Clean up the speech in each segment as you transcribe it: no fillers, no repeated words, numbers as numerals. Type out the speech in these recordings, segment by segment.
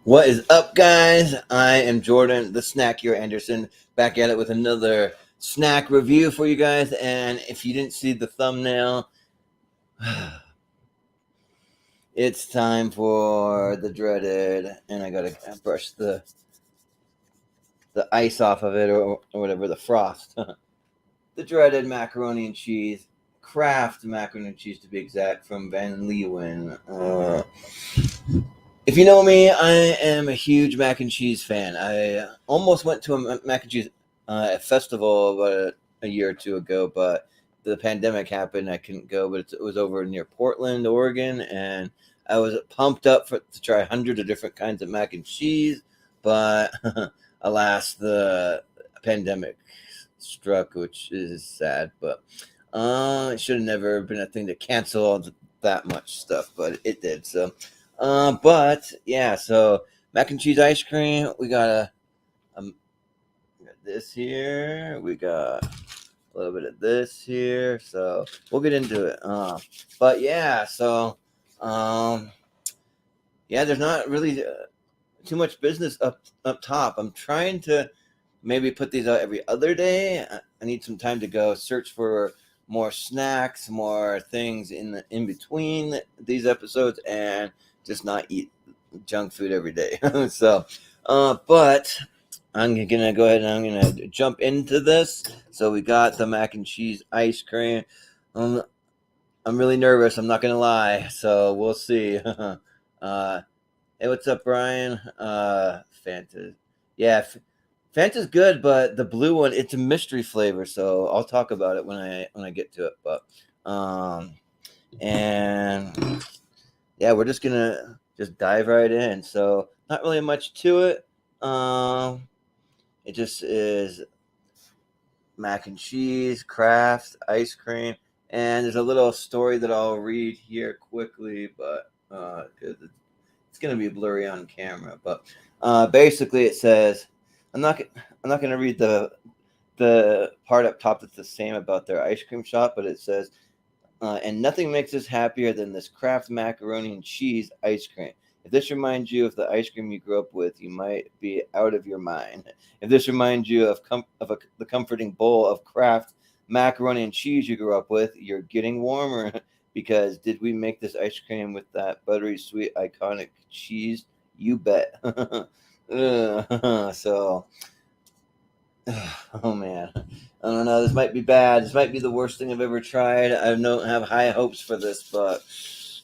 What is up, guys? I am Jordan, the Snack here, Anderson, back at it with another snack review for you guys. And if you didn't see the thumbnail, it's time for the dreaded, and I gotta brush the ice off of it or whatever, the frost. The dreaded macaroni and cheese, Kraft macaroni and cheese to be exact, from Van Leeuwen. If you know me, I am a huge mac and cheese fan. I almost went to a mac and cheese festival about a year or two ago, but the pandemic happened. I couldn't go, but it was over near Portland, Oregon, and I was pumped up to try hundreds of different kinds of mac and cheese. But alas, the pandemic struck, which is sad. But it should have never been a thing to cancel all that much stuff, but it did. But yeah, so mac and cheese ice cream. We got this here. We got a little bit of this here. So we'll get into it. But yeah, so um, yeah, there's not really too much business up top. I'm trying to maybe put these out every other day. I need some time to go search for more snacks, more things in between these episodes, and just not eat junk food every day. But I'm gonna go ahead and I'm gonna jump into this. So we got the mac and cheese ice cream. Um, I'm really nervous. I'm not gonna lie. So we'll see. Hey, what's up, Brian? Fanta. Yeah, Fanta's good, but the blue one, it's a mystery flavor, so I'll talk about it when I get to it. But and yeah, we're just gonna just dive right in. So not really much to it. It just is mac and cheese, Kraft, ice cream, and there's a little story that I'll read here quickly, but because it's gonna be blurry on camera. But basically, it says I'm not gonna read the part up top that's the same about their ice cream shop, but it says, and nothing makes us happier than this Kraft macaroni and cheese ice cream. If this reminds you of the ice cream you grew up with, you might be out of your mind. If this reminds you of the comforting bowl of Kraft macaroni and cheese you grew up with, you're getting warmer. Because did we make this ice cream with that buttery sweet iconic cheese? You bet. So oh man, I don't know. This might be bad. This might be the worst thing I've ever tried. I don't have high hopes for this, but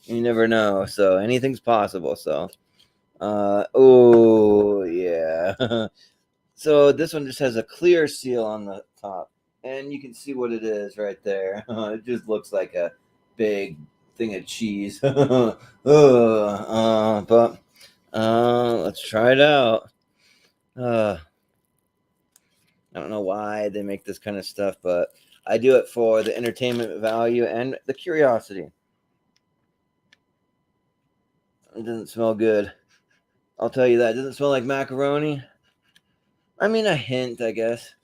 you never know. So anything's possible. So, oh yeah. So this one just has a clear seal on the top, and you can see what it is right there. It just looks like a big thing of cheese. But let's try it out. Uh, I don't know why they make this kind of stuff, but I do it for the entertainment value and the curiosity. It doesn't smell good. I'll tell you that. It doesn't smell like macaroni. I mean, a hint, I guess,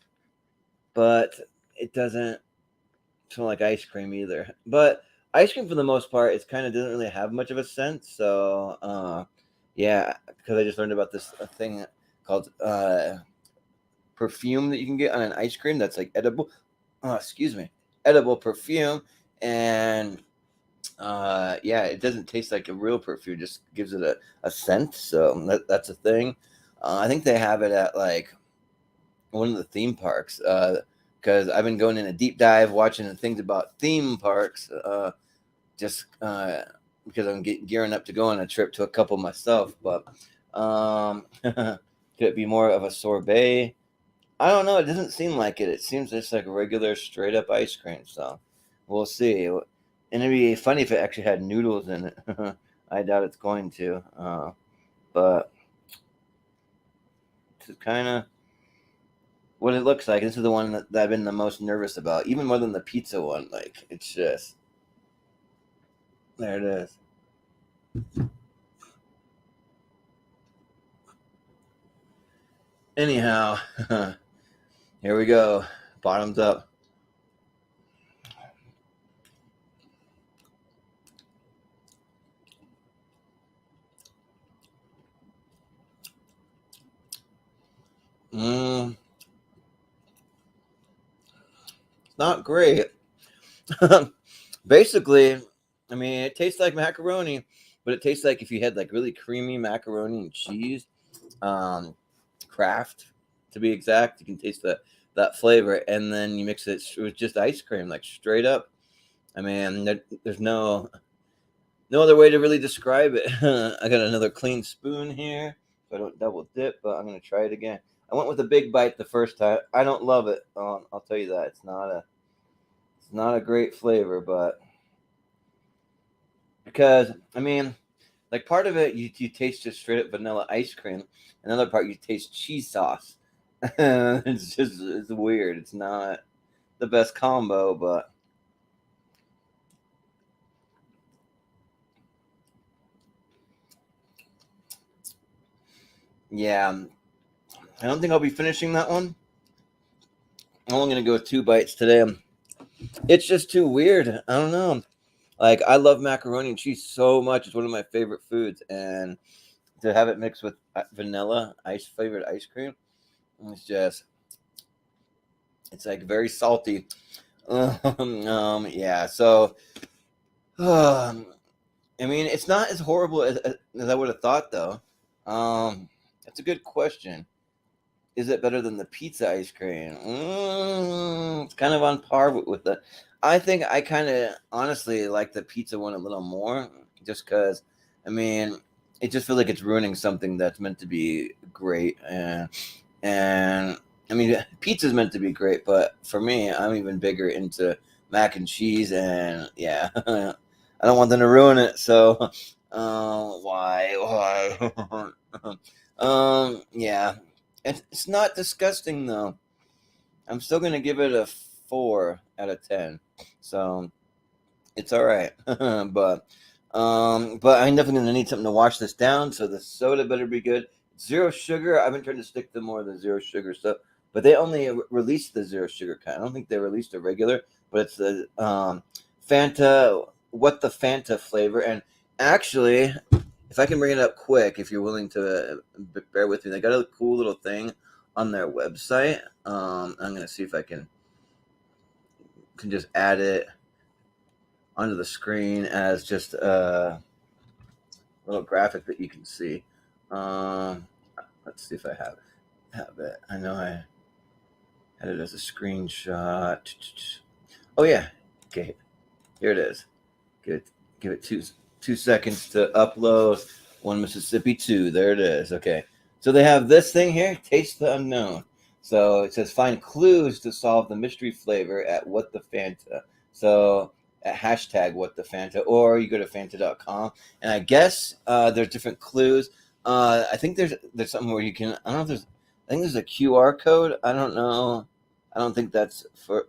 but it doesn't smell like ice cream either. But ice cream, for the most part, it kind of doesn't really have much of a scent. So, yeah, because I just learned about this thing called perfume that you can get on an ice cream that's like edible. Excuse me, edible perfume, and yeah, it doesn't taste like a real perfume; just gives it a scent. So that's a thing. I think they have it at like one of the theme parks. Because I've been going in a deep dive, watching the things about theme parks. Just because I'm gearing up to go on a trip to a couple myself. But could it be more of a sorbet? I don't know. It doesn't seem like it. It seems just like regular, straight up ice cream. So we'll see. And it'd be funny if it actually had noodles in it. I doubt it's going to. But it's kind of what it looks like. This is the one that I've been the most nervous about, even more than the pizza one. Like, it's just, there it is. Anyhow, here we go. Bottoms up. not great. Basically, I mean, it tastes like macaroni, but it tastes like if you had like really creamy macaroni and cheese, um, Kraft to be exact. You can taste that flavor, and then you mix it with just ice cream, like straight up. I mean, there's no other way to really describe it. I got another clean spoon here, so I don't double dip. But I'm gonna try it again. I went with a big bite the first time. I don't love it. I'll tell you that it's not a great flavor, but because I mean, like part of it you taste just straight up vanilla ice cream, another part you taste cheese sauce. It's weird. It's not the best combo, but yeah, I don't think I'll be finishing that one. I'm only gonna go with two bites today. It's just too weird. I don't know. Like I love macaroni and cheese so much. It's one of my favorite foods, and to have it mixed with vanilla ice flavored ice cream, it's just it's like very salty. Yeah. So, um, I mean, it's not as horrible as I would have thought, though. That's a good question. Is it better than the pizza ice cream? It's kind of on par with the. I think I kind of honestly like the pizza one a little more, just because. I mean, it just feels like it's ruining something that's meant to be great, and I mean, pizza's meant to be great, but for me, I'm even bigger into mac and cheese, and yeah, I don't want them to ruin it. So, why? Yeah, it's not disgusting though. I'm still gonna give it a 4 out of 10. So it's all right. But I'm definitely gonna need something to wash this down. So the soda better be good. Zero sugar. I've been trying to stick to more of the zero sugar stuff, but they only released the zero sugar kind. I don't think they released a regular, but it's the Fanta. What the Fanta flavor? And actually, if I can bring it up quick, if you're willing to bear with me, they got a cool little thing on their website. I'm gonna see if I can just add it onto the screen as just a little graphic that you can see. Um, let's see if I have it. I know I had it as a screenshot. Oh yeah, okay, here it is. Give it two seconds to upload. One Mississippi 2. There it is. Okay, so they have this thing here. Taste the unknown. So it says find clues to solve the mystery flavor at What the Fanta. So at hashtag What the Fanta, or you go to Fanta.com, and I guess there's different clues. I think there's something where you can. I don't know if there's. I think there's a QR code. I don't know. I don't think that's for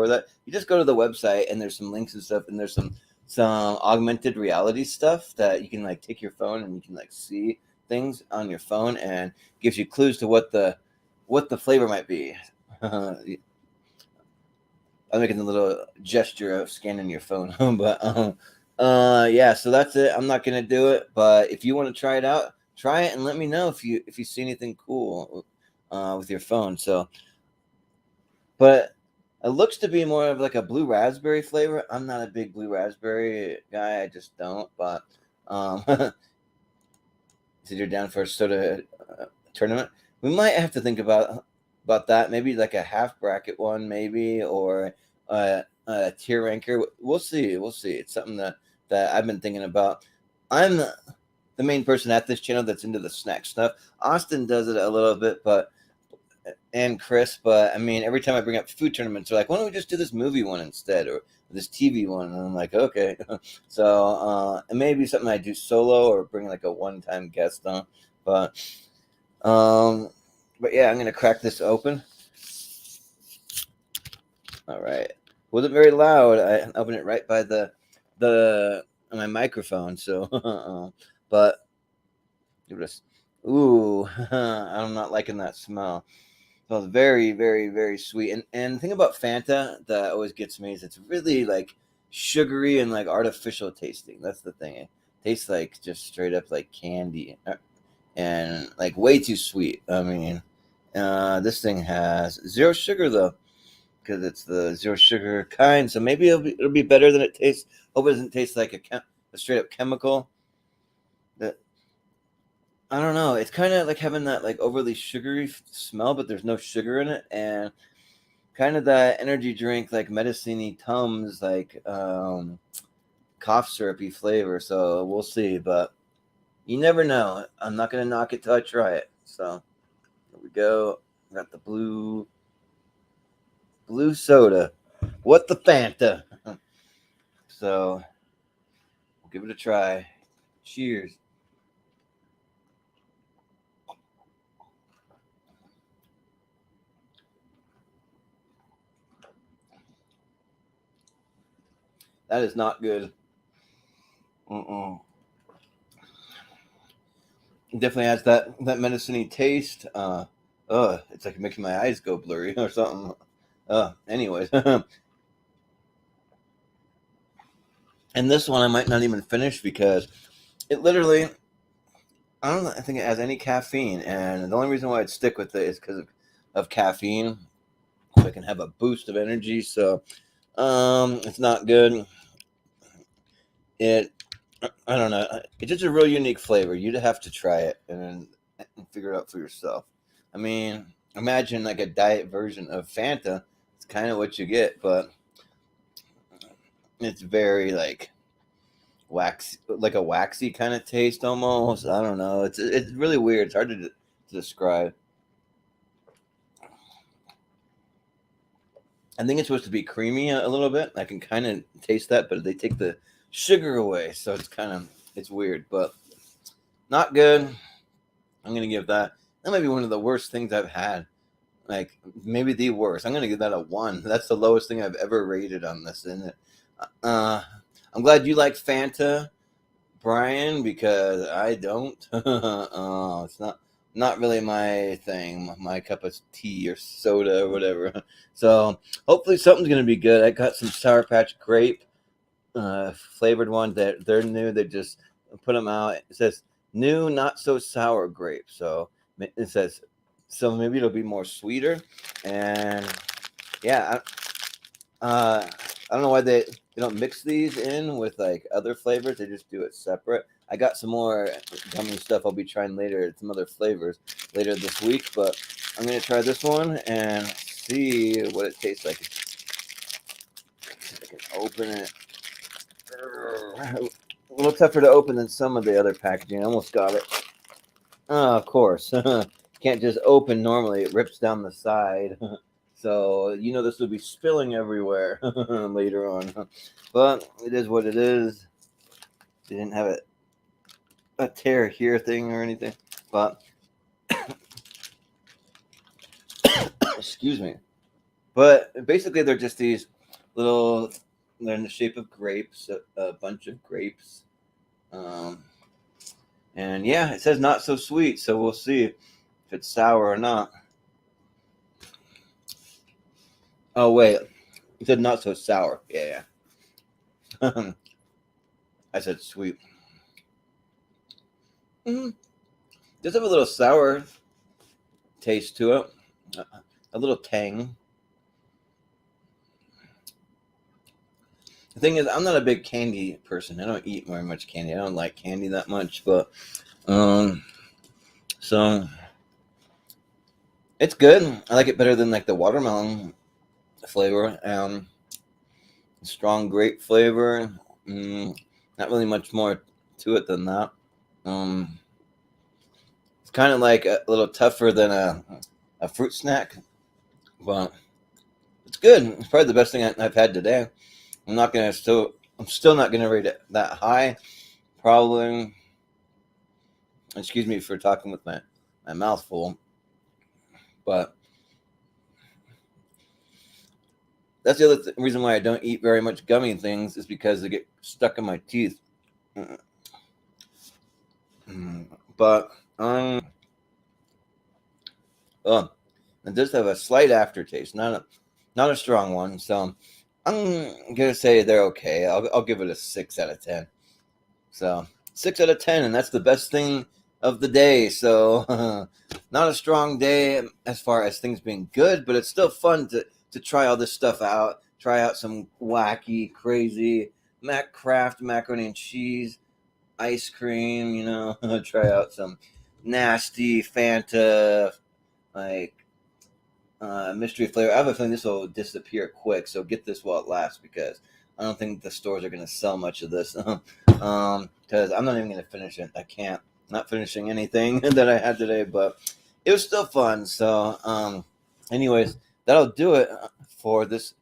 that. You just go to the website and there's some links and stuff, and there's some augmented reality stuff that you can like take your phone and you can like see things on your phone and gives you clues to what the flavor might be. I'm making the little gesture of scanning your phone, but yeah. So that's it. I'm not gonna do it, but if you want to try it out, try it and let me know if you see anything cool with your phone. So, but it looks to be more of like a blue raspberry flavor. I'm not a big blue raspberry guy. I just don't. But so you're down for a soda tournament. We might have to think about that. Maybe like a half bracket one, maybe, or a tier ranker. We'll see. We'll see. It's something that I've been thinking about. I'm the main person at this channel that's into the snack stuff. Austin does it a little bit, but and Chris, but I mean, every time I bring up food tournaments, they're like, "Why don't we just do this movie one instead, or this TV one?" And I'm like, "Okay." So it may be something I do solo or bring like a one-time guest on, but um, but yeah, I'm gonna crack this open. All right, wasn't very loud. I opened it right by the my microphone, so but give it a. Ooh, I'm not liking that smell. Smells very, very, very sweet. And the thing about Fanta that always gets me is it's really like sugary and like artificial tasting. That's the thing. It tastes like just straight up like candy and like way too sweet. I mean, this thing has zero sugar though. because it's the zero sugar kind. So maybe it'll be better than it tastes. Hope it doesn't taste like a straight up chemical. That I don't know. It's kind of like having that like overly sugary smell, but there's no sugar in it, and kind of that energy drink like medicine-y Tums, like cough syrupy flavor. So we'll see, but you never know. I'm not gonna knock it till I try it. So here we go. Got the blue soda. What the Fanta? So we'll give it a try. Cheers. That is not good. Mm-mm. It definitely has that medicine-y taste. It's like making my eyes go blurry or something. Anyways. And this one I might not even finish because it literally, I don't think it has any caffeine. And the only reason why I'd stick with it is because of caffeine. So I can have a boost of energy. So it's not good. It, I don't know. It's just a real unique flavor. You'd have to try it and figure it out for yourself. I mean, imagine like a diet version of Fanta. It's kind of what you get, but it's very like wax, like a waxy kind of taste almost. I don't know. It's really weird. It's hard to describe. I think it's supposed to be creamy a little bit. I can kind of taste that, but they take the sugar away, so it's weird, but not good. I'm gonna give that. That might be one of the worst things I've had. Like maybe the worst. I'm gonna give that a 1. That's the lowest thing I've ever rated on this. And I'm glad you like Fanta, Brian, because I don't. It's not really my thing, my cup of tea or soda or whatever. So hopefully something's gonna be good. I got some Sour Patch Grape flavored ones that they're new. They just put them out. It says new, not so sour grape. So it says so maybe it'll be more sweeter. And yeah, I don't know why they don't mix these in with like other flavors. They just do it separate. I got some more gummy stuff I'll be trying later, some other flavors later this week. But I'm gonna try this one and see what it tastes like. I can open it. A little tougher to open than some of the other packaging. I almost got it. Of course. Can't just open normally. It rips down the side. So, this will be spilling everywhere later on. But it is what it is. They didn't have a tear here thing or anything. But, excuse me. But basically, they're just these little, they're in the shape of grapes, a bunch of grapes. And yeah, it says not so sweet. So we'll see if it's sour or not. Oh, wait. It said not so sour. Yeah. I said sweet. Mm-hmm. Does have a little sour taste to it. A little tang. The thing is, I'm not a big candy person. I don't eat very much candy. I don't like candy that much. But, so it's good. I like it better than like the watermelon flavor. Strong grape flavor. Not really much more to it than that. It's kind of like a little tougher than a fruit snack, but it's good. It's probably the best thing I've had today. I'm still not gonna rate it that high. Probably. Excuse me for talking with my mouth full, but that's the other reason why I don't eat very much gummy things is because they get stuck in my teeth. But it does have a slight aftertaste, not a strong one. So I'm gonna say they're okay. I'll give it a 6 out of 10. So 6 out of 10, and that's the best thing of the day. So not a strong day as far as things being good, but it's still fun to to try all this stuff out. Try out some wacky, crazy Kraft macaroni and cheese, ice cream. Try out some nasty Fanta, like mystery flavor. I have a feeling this will disappear quick, so get this while it lasts because I don't think the stores are going to sell much of this. Because I'm not even going to finish it. I can't. Not finishing anything that I had today, but it was still fun. So, anyways, that'll do it for this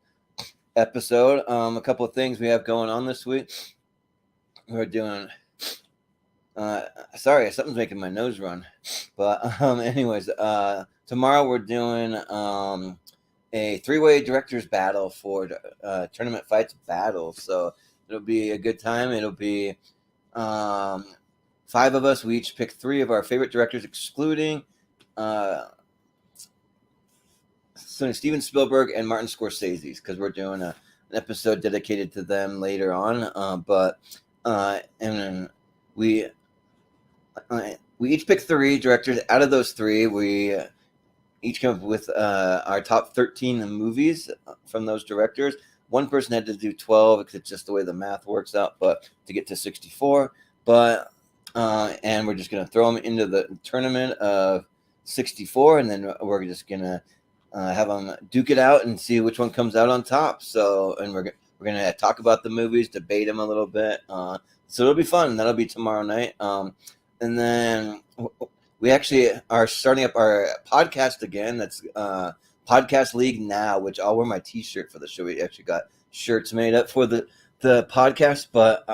episode. A couple of things we have going on this week. We're doing. Sorry, something's making my nose run. But anyways, tomorrow we're doing a three-way directors battle for tournament fights battle. So it'll be a good time. It'll be 5 of us. We each pick 3 of our favorite directors, excluding Steven Spielberg and Martin Scorsese's, because we're doing an episode dedicated to them later on. And then we each pick 3 directors. Out of those 3, we each come up with our top 13 movies from those directors. One person had to do 12 because it's just the way the math works out, but to get to 64. And we're just going to throw them into the tournament of 64, and then we're just going to have them duke it out and see which one comes out on top. So, and we're going to talk about the movies, debate them a little bit. So it'll be fun. That'll be tomorrow night. And then we actually are starting up our podcast again. That's Podcast League Now, which I'll wear my T-shirt for the show. We actually got shirts made up for the podcast, but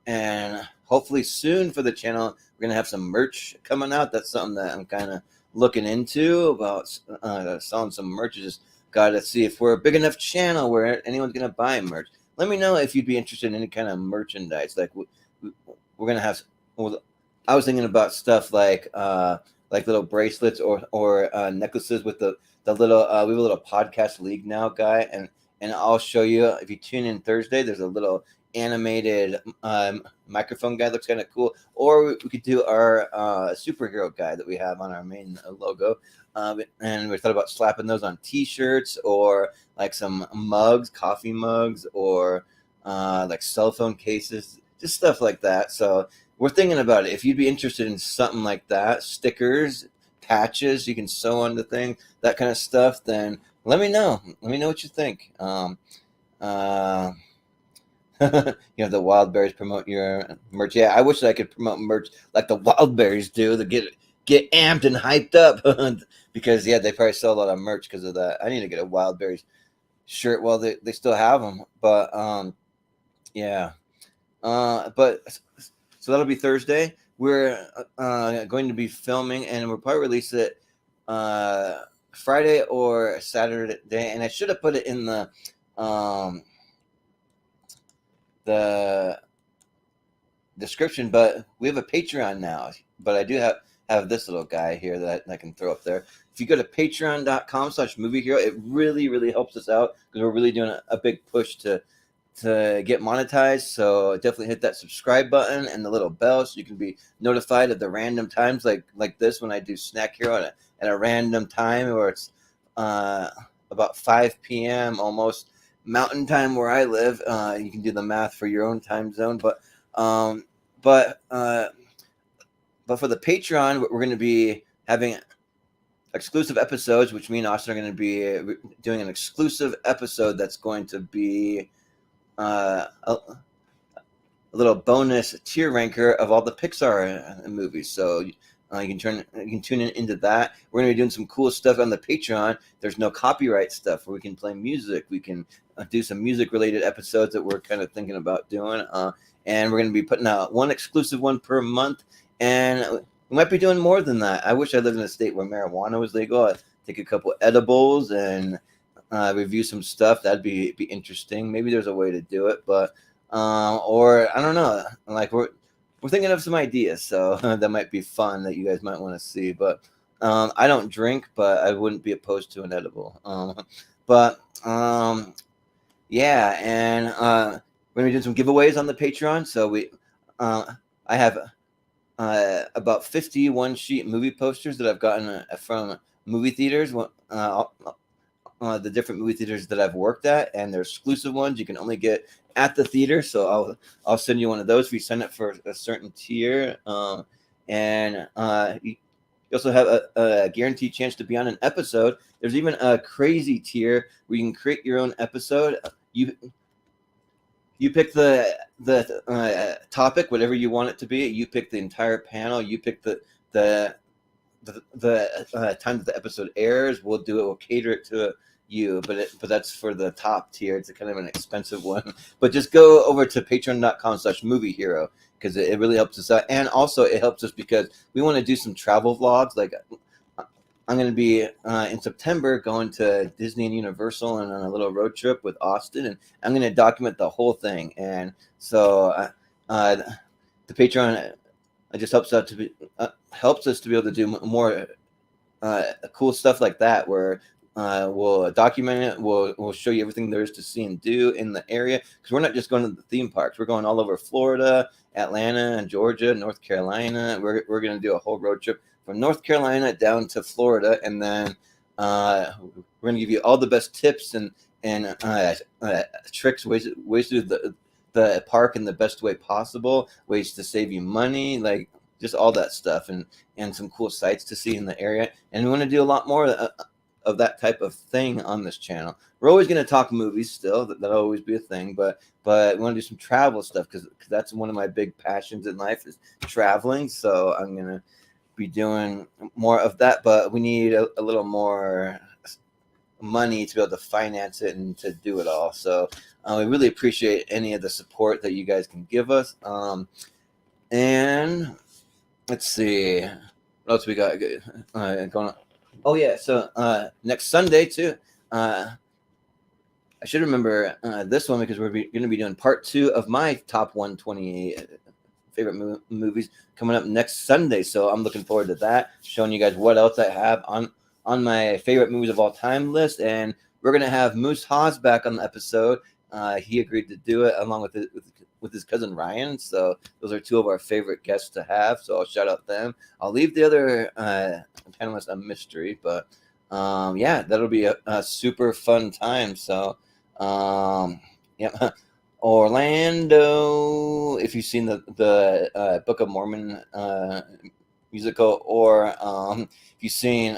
and hopefully soon for the channel, we're gonna have some merch coming out. That's something that I'm kind of looking into about selling some merch. Just got to see if we're a big enough channel where anyone's gonna buy merch. Let me know if you'd be interested in any kind of merchandise. Like we're gonna have. Well, I was thinking about stuff like little bracelets or necklaces with the little. We have a little Podcast League Now guy, and I'll show you if you tune in Thursday. There's a little animated microphone guy. Looks kind of cool. Or we could do our superhero guy that we have on our main logo. And we thought about slapping those on T-shirts or like some mugs, coffee mugs, or like cell phone cases, just stuff like that. So we're thinking about it. If you'd be interested in something like that, stickers, patches, you can sew onto things, that kind of stuff, then let me know. Let me know what you think. You have the Wildberries promote your merch. Yeah, I wish I could promote merch like the Wildberries do to get amped and hyped up. Because, yeah, they probably sell a lot of merch because of that. I need to get a Wildberries shirt while they still have them. But, yeah. So that'll be Thursday. We're going to be filming, and we'll probably release it Friday or Saturday. And I should have put it in the description, but we have a Patreon now. But I do have this little guy here that I can throw up there. If you go to patreon.com/moviehero, it really, really helps us out because we're really doing a big push to get monetized. So definitely hit that subscribe button and the little bell so you can be notified of the random times like this when I do Snack Hero at a random time where it's about 5 p.m. almost Mountain Time where I live. You can do the math for your own time zone, but for the Patreon, we're going to be having exclusive episodes, which me and Austin are going to be doing an exclusive episode that's going to be a little bonus tier ranker of all the Pixar movies. So you can tune in into that. We're going to be doing some cool stuff on the Patreon. There's no copyright stuff where we can play music. We can do some music related episodes that we're kind of thinking about doing. And we're going to be putting out one exclusive one per month. And we might be doing more than that. I wish I lived in a state where marijuana was legal. I'd take a couple edibles and review some stuff. That'd be interesting. Maybe there's a way to do it, but or I don't know. Like we're thinking of some ideas, so that might be fun that you guys might want to see. But I don't drink, but I wouldn't be opposed to an edible. Yeah, and we're gonna be doing some giveaways on the Patreon. So I have about 51 sheet movie posters that I've gotten from movie theaters. the different movie theaters that I've worked at, and they're exclusive ones you can only get at the theater. So I'll send you one of those if you sign up for a certain tier. And you also have a guaranteed chance to be on an episode. There's even a crazy tier where you can create your own episode. You pick the topic, whatever you want it to be. You pick the entire panel. You pick the time that the episode airs. We'll do it. We'll cater it to you, but that's for the top tier. It's a kind of an expensive one. But just go over to patreon.com/moviehero because it really helps us out, and also it helps us because we want to do some travel vlogs. Like I'm going to be in September going to Disney and Universal and on a little road trip with Austin, and I'm going to document the whole thing. And so the Patreon it just helps us to be able to do more cool stuff like that, where we'll document it. We'll show you everything there is to see and do in the area, because we're not just going to the theme parks. We're going all over Florida, Atlanta, and Georgia, North Carolina. We're going to do a whole road trip from North Carolina down to Florida, and then we're going to give you all the best tips and tricks, ways to do the park in the best way possible, ways to save you money, like just all that stuff, and some cool sights to see in the area. And we want to do a lot more of that type of thing on this channel. We're always going to talk movies still. That'll always be a thing, but we want to do some travel stuff because that's one of my big passions in life is traveling. So I'm going to be doing more of that, but we need a little more money to be able to finance it and to do it all. So we really appreciate any of the support that you guys can give us. And let's see what else we got going on. Oh yeah, so next Sunday too. I should remember this one because we're going to be doing part 2 of my top 128 favorite movies coming up next Sunday. So I'm looking forward to that, showing you guys what else I have on my favorite movies of all time list. And we're going to have Moose Haas back on the episode. He agreed to do it along with his cousin Ryan. So those are 2 of our favorite guests to have. So I'll shout out them. I'll leave the other panelists a mystery, but yeah, that'll be a super fun time. So yeah. Orlando, if you've seen the Book of Mormon musical, or if you've seen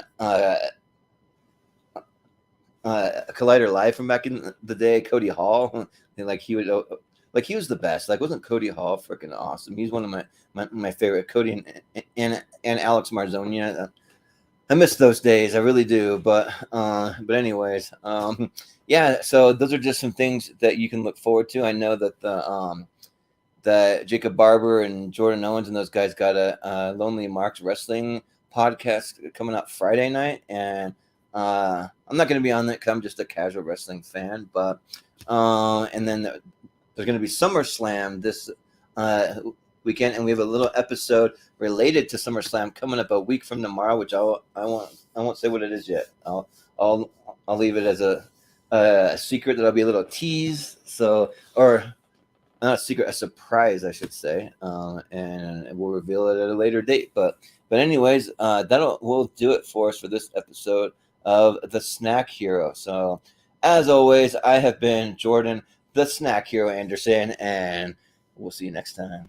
Collider Live from back in the day, Cody Hall, he was the best. Like, wasn't Cody Hall freaking awesome? He's one of my favorite. Cody and Alex Marzonia. I miss those days. I really do. But anyways, yeah. So those are just some things that you can look forward to. I know that that Jacob Barber and Jordan Owens and those guys got a Lonely Marks Wrestling podcast coming out Friday night, and I'm not going to be on that because I'm just a casual wrestling fan. But and then there's going to be SummerSlam this weekend, and we have a little episode related to SummerSlam coming up a week from tomorrow, which I won't say what it is yet. I'll leave it as a secret. That'll be a little tease. So, or not a secret, a surprise, I should say, and we'll reveal it at a later date. But anyways, we'll do it for us for this episode of the Snack Hero. So, as always, I have been Jordan, the Snack Hero Anderson, and we'll see you next time.